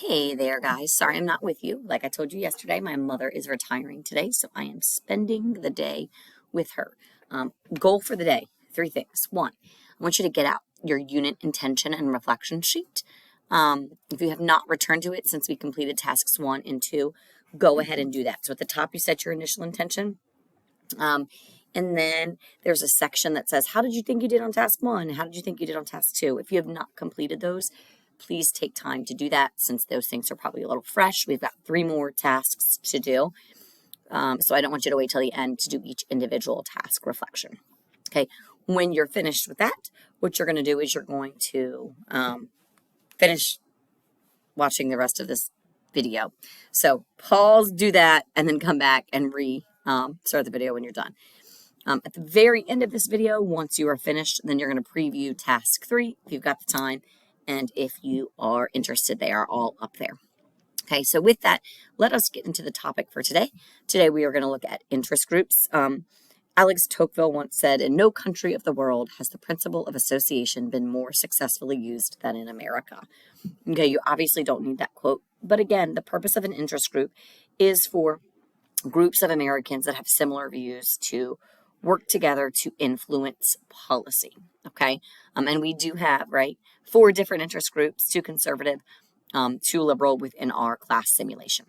Hey there, guys. Sorry I'm not with you. Like I told you yesterday, my mother is retiring today, so I am spending the day with her. Goal for the day, three things. One, I want you to get out your unit intention and reflection sheet. If you have not returned to it since we completed tasks 1 and 2, go ahead and do that. So at the top, you set your initial intention. And then there's a section that says, how did you think you did on task 1? How did you think you did on task 2? If you have not completed those, please take time to do that since those things are probably a little fresh. We've got 3 more tasks to do. So I don't want you to wait till the end to do each individual task reflection. Okay. When you're finished with that, what you're going to do is you're going to finish watching the rest of this video. So pause, do that, and then come back and start the video when you're done. At the very end of this video, once you are finished, then you're going to preview task 3 if you've got the time. And if you are interested, they are all up there. Okay, so with that, let us get into the topic for today. Today, we are going to look at interest groups. Alex Tocqueville once said, in no country of the world has the principle of association been more successfully used than in America. Okay, you obviously don't need that quote. But again, the purpose of an interest group is for groups of Americans that have similar views to work together to influence policy. Okay, and we do have, 4 different interest groups, 2 conservative, 2 liberal within our class simulation.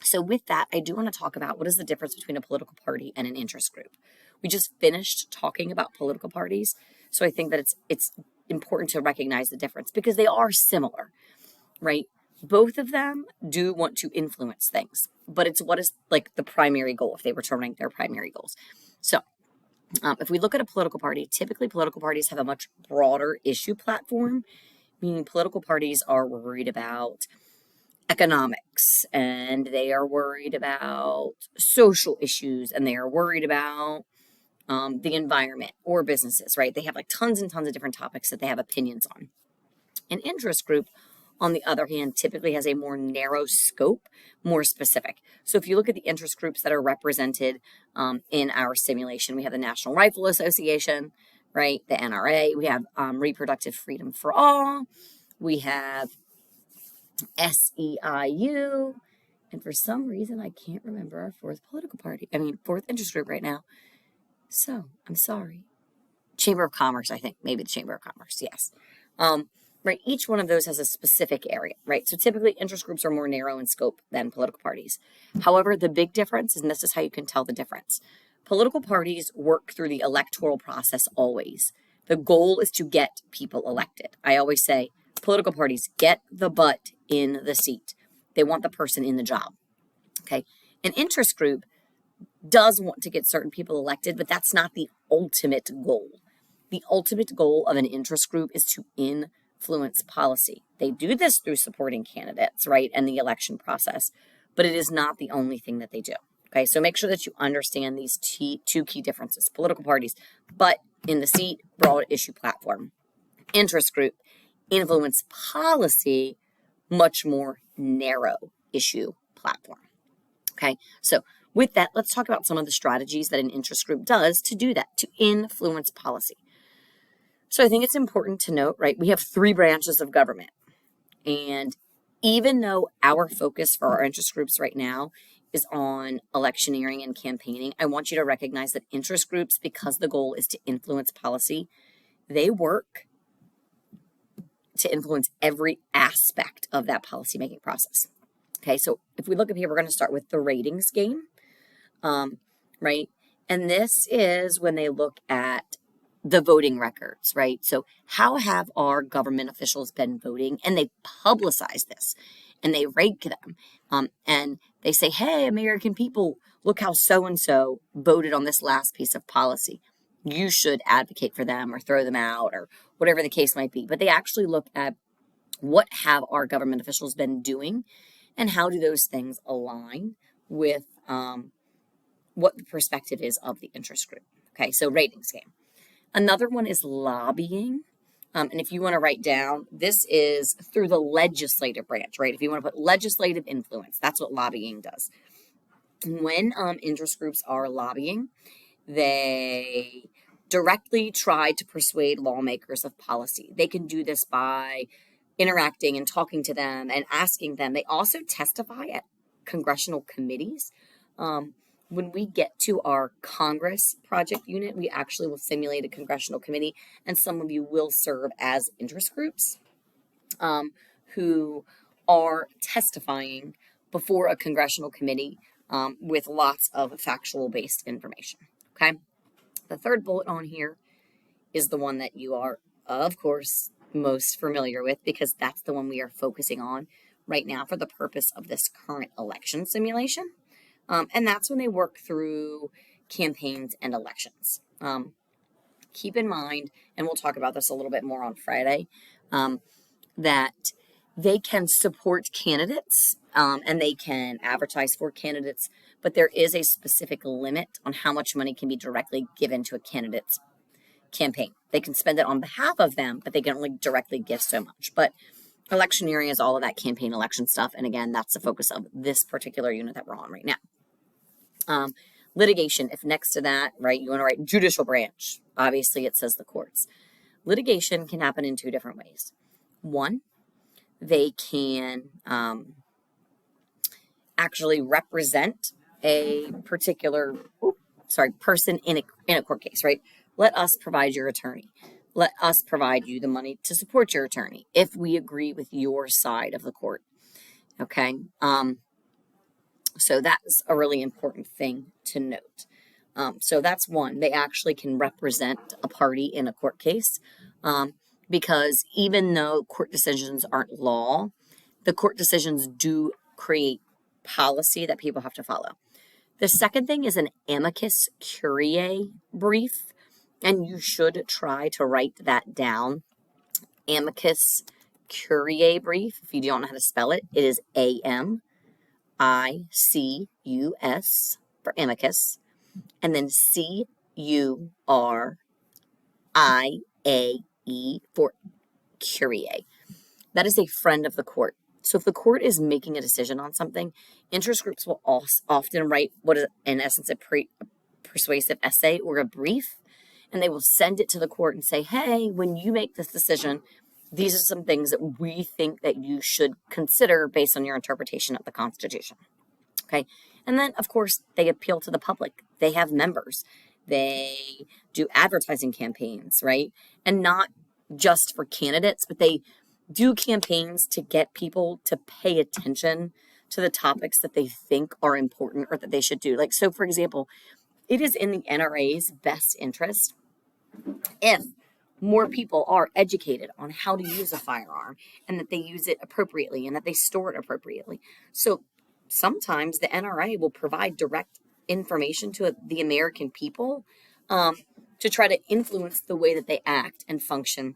So with that, I do want to talk about what is the difference between a political party and an interest group. We just finished talking about political parties, so I think that it's important to recognize the difference because they are similar, right? Both of them do want to influence things, but it's what is like the primary goal if they were determining their primary goals. So if we look at a political party, typically political parties have a much broader issue platform, meaning political parties are worried about economics and they are worried about social issues and they are worried about the environment or businesses, right? They have like tons and tons of different topics that they have opinions on. An interest group, on the other hand, typically has a more narrow scope, more specific. So if you look at the interest groups that are represented in our simulation, we have the National Rifle Association, right? The NRA. We have Reproductive Freedom for All. We have SEIU. And for some reason, I can't remember our fourth interest group right now. So I'm sorry. Chamber of Commerce, I think. Maybe the Chamber of Commerce, yes. Right, each one of those has a specific area, right? So typically interest groups are more narrow in scope than political parties. However, the big difference, and this is how you can tell the difference, political parties work through the electoral process always. The goal is to get people elected. I always say political parties get the butt in the seat. They want the person in the job, okay? An interest group does want to get certain people elected, but that's not the ultimate goal. The ultimate goal of an interest group is to influence policy. They do this through supporting candidates, right, and the election process, but it is not the only thing that they do. Okay, so make sure that you understand these 2 key differences. Political parties, but in the seat, broad issue platform. Interest group, influence policy, much more narrow issue platform. Okay, so with that, let's talk about some of the strategies that an interest group does to do that, to influence policy. So I think it's important to note, right, we have 3 branches of government. And even though our focus for our interest groups right now is on electioneering and campaigning, I want you to recognize that interest groups, because the goal is to influence policy, they work to influence every aspect of that policymaking process. Okay, so if we look up here, we're going to start with the ratings game, right? And this is when they look at the voting records, right? So how have our government officials been voting? And they publicize this and they rank them. And they say, hey, American people, look how so-and-so voted on this last piece of policy. You should advocate for them or throw them out or whatever the case might be. But they actually look at what have our government officials been doing and how do those things align with what the perspective is of the interest group. Okay, so ratings game. Another one is lobbying. And if you want to write down, this is through the legislative branch, right? If you want to put legislative influence, that's what lobbying does. When interest groups are lobbying, they directly try to persuade lawmakers of policy. They can do this by interacting and talking to them and asking them. They also testify at congressional committees. When we get to our Congress project unit, we actually will simulate a congressional committee, and some of you will serve as interest groups who are testifying before a congressional committee with lots of factual-based information, okay? The third bullet on here is the one that you are, of course, most familiar with, because that's the one we are focusing on right now for the purpose of this current election simulation. And that's when they work through campaigns and elections. Keep in mind, and we'll talk about this a little bit more on Friday, that they can support candidates and they can advertise for candidates, but there is a specific limit on how much money can be directly given to a candidate's campaign. They can spend it on behalf of them, but they can only directly give so much. But electioneering is all of that campaign election stuff. And again, that's the focus of this particular unit that we're on right now. Litigation, if next to that, right, you want to write judicial branch. Obviously, it says the courts. Litigation can happen in two different ways. One, they can actually represent a particular person in a court case, right? Let us provide your attorney. Let us provide you the money to support your attorney if we agree with your side of the court, okay? So that's a really important thing to note. So that's one. They actually can represent a party in a court case because even though court decisions aren't law, the court decisions do create policy that people have to follow. The second thing is an amicus curiae brief, and you should try to write that down. Amicus curiae brief, if you don't know how to spell it, it is AMICUS for amicus, and then CURIAE for curiae. That is a friend of the court. So if the court is making a decision on something, interest groups will often write what is, in essence, a persuasive essay or a brief, and they will send it to the court and say, hey, when you make this decision, these are some things that we think that you should consider based on your interpretation of the Constitution. Okay. And then, of course, they appeal to the public. They have members. They do advertising campaigns, right? And not just for candidates, but they do campaigns to get people to pay attention to the topics that they think are important or that they should do. Like, so for example, it is in the NRA's best interest if more people are educated on how to use a firearm and that they use it appropriately and that they store it appropriately. So sometimes the NRA will provide direct information to the American people to try to influence the way that they act and function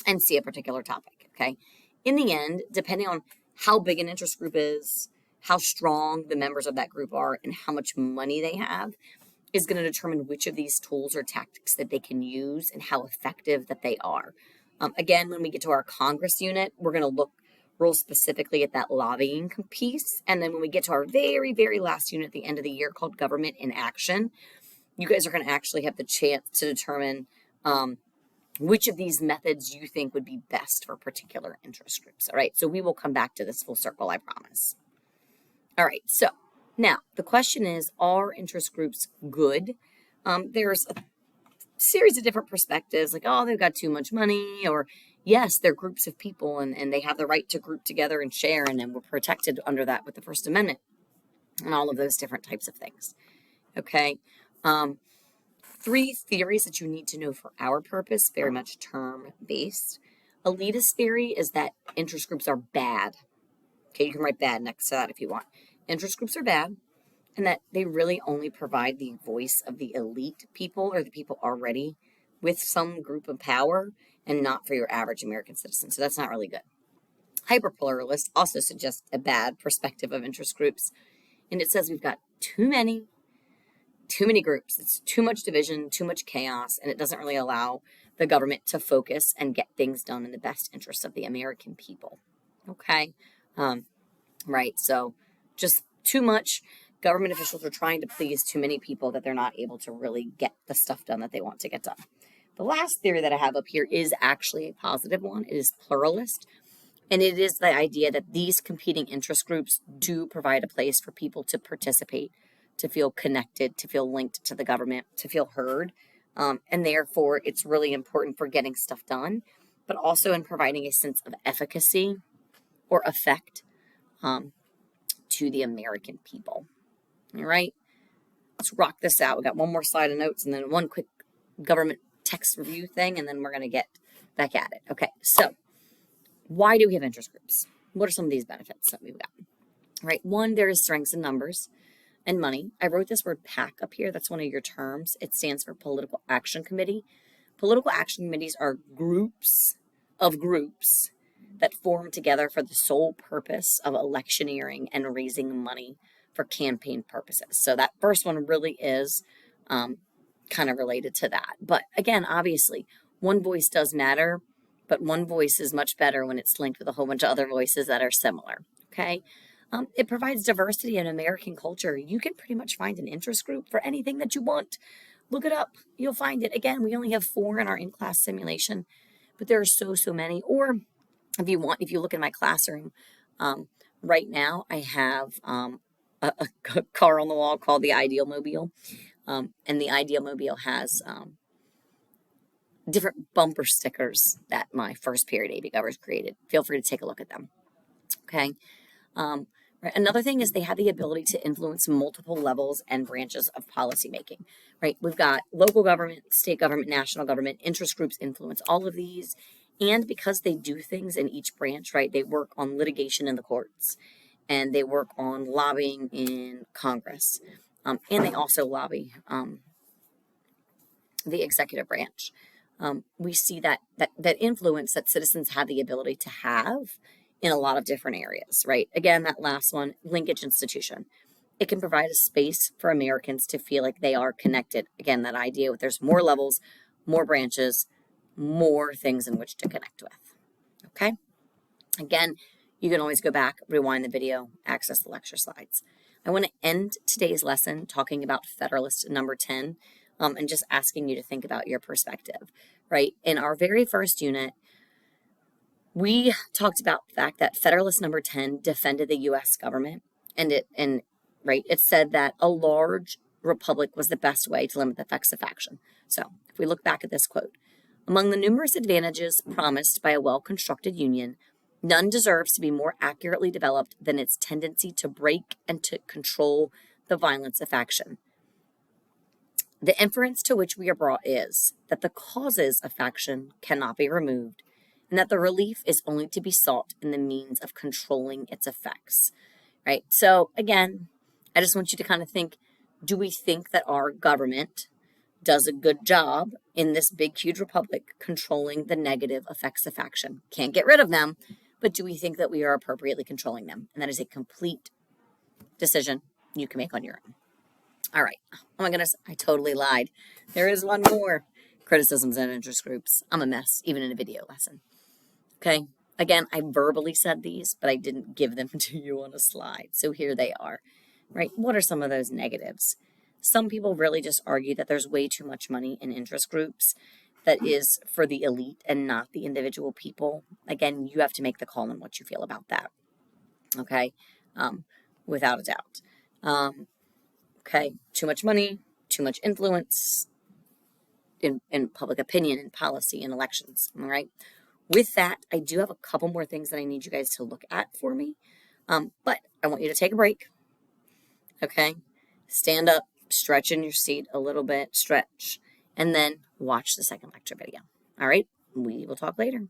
and see a particular topic, okay? In the end, depending on how big an interest group is, how strong the members of that group are, and how much money they have, is going to determine which of these tools or tactics that they can use and how effective that they are. Again, when we get to our Congress unit, we're going to look real specifically at that lobbying piece. And then when we get to our very, very last unit at the end of the year called Government in Action, you guys are going to actually have the chance to determine which of these methods you think would be best for particular interest groups. All right, so we will come back to this full circle, I promise. All right, so now the question is, are interest groups good? There's a series of different perspectives, like, oh, they've got too much money, or yes, they're groups of people and they have the right to group together and share, and then we're protected under that with the First Amendment and all of those different types of things. Okay. 3 theories that you need to know for our purpose, very much term-based. Elitist theory is that interest groups are bad. Okay, you can write bad next to that if you want. Interest groups are bad, and that they really only provide the voice of the elite people or the people already with some group of power and not for your average American citizen. So that's not really good. Hyperpluralist also suggests a bad perspective of interest groups, and it says we've got too many groups. It's too much division, too much chaos, and it doesn't really allow the government to focus and get things done in the best interest of the American people. Okay, right, so just too much. Government officials are trying to please too many people that they're not able to really get the stuff done that they want to get done. The last theory that I have up here is actually a positive one. It is pluralist. And it is the idea that these competing interest groups do provide a place for people to participate, to feel connected, to feel linked to the government, to feel heard. And therefore, it's really important for getting stuff done, but also in providing a sense of efficacy or effect to the American people. All right, let's rock this out. We got one more slide of notes and then one quick government text review thing, and then we're going to get back at it. Okay, so why do we have interest groups? What are some of these benefits that we've got? Right, one, there is strengths in numbers and money. I wrote this word PAC up here. That's one of your terms. It stands for Political Action Committee. Political action committees are groups of groups that form together for the sole purpose of electioneering and raising money for campaign purposes. So that first one really is kind of related to that. But again, obviously, one voice does matter, but one voice is much better when it's linked with a whole bunch of other voices that are similar, okay? It provides diversity in American culture. You can pretty much find an interest group for anything that you want. Look it up. You'll find it. Again, we only have 4 in our in-class simulation, but there are so many. Or if you want, if you look in my classroom, right now I have a car on the wall called the Ideal Mobile. And the Ideal Mobile has different bumper stickers that my first period AP Govers created. Feel free to take a look at them. Okay. Right. Another thing is they have the ability to influence multiple levels and branches of policymaking. Right. We've got local government, state government, national government, interest groups influence all of these. And because they do things in each branch, right, they work on litigation in the courts and they work on lobbying in Congress. And they also lobby the executive branch. We see that influence that citizens have the ability to have in a lot of different areas, right? Again, that last one, linkage institution. It can provide a space for Americans to feel like they are connected. Again, that idea that there's more levels, more branches, more things in which to connect with, okay? Again, you can always go back, rewind the video, access the lecture slides. I want to end today's lesson talking about Federalist number 10 and just asking you to think about your perspective, right? In our very first unit, we talked about the fact that Federalist number 10 defended the U.S. government, and it said that a large republic was the best way to limit the effects of faction. So if we look back at this quote, among the numerous advantages promised by a well-constructed union, none deserves to be more accurately developed than its tendency to break and to control the violence of faction. The inference to which we are brought is that the causes of faction cannot be removed, and that the relief is only to be sought in the means of controlling its effects, right? So again, I just want you to kind of think, do we think that our government does a good job in this big, huge republic controlling the negative effects of faction? Can't get rid of them, but do we think that we are appropriately controlling them? And that is a complete decision you can make on your own. All right. Oh my goodness, I totally lied. There is one more. Criticisms and interest groups. I'm a mess, even in a video lesson. Okay. Again, I verbally said these, but I didn't give them to you on a slide. So here they are, right? What are some of those negatives? Some people really just argue that there's way too much money in interest groups that is for the elite and not the individual people. Again, you have to make the call on what you feel about that. Okay. Without a doubt. Okay. Too much money, too much influence in public opinion and policy and elections. All right. With that, I do have a couple more things that I need you guys to look at for me. But I want you to take a break. Okay. Stand up, stretch in your seat a little bit, stretch, and then watch the second lecture video. All right. We will talk later.